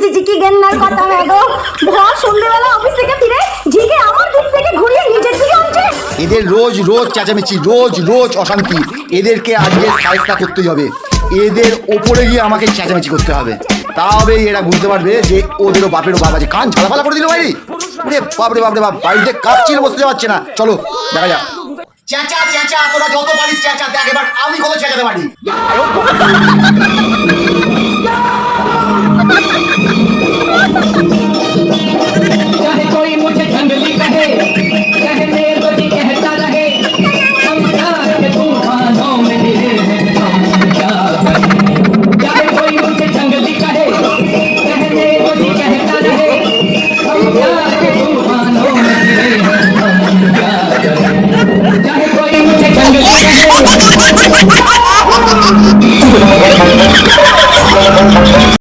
ছি ছি, কি গেন্নার কথা গো। ভর সন্ধ্যেবেলা অফিস থেকে ফিরে ঝিকে আমার দিক থেকে ঘুরিয়ে নিজের দিকে আনছে। এদের রোজ রোজ চেঁচামেচি, রোজ রোজ অশান্তি, এদেরকে আজকে সাহেবটা করতেই হবে। এদের ওপরে গিয়ে আমাকে চেঁচামেচি করতে হবে, তবেই এরা বুঝতে পারবে যে ওদেরও বাপেরও বাপ আছে। কান ঝালাপালা করে দিল বাইরে। ওরে বাপরে বাপরে বাপ, বাড়িতে কাচ্ছিল, বসতে পারছে না। চলো দেখা যাক। চেঁচা চেঁচা, তোরা যত পারিস চেঁচা, দেখ এবার আমি কত চেঁচাতে পারি।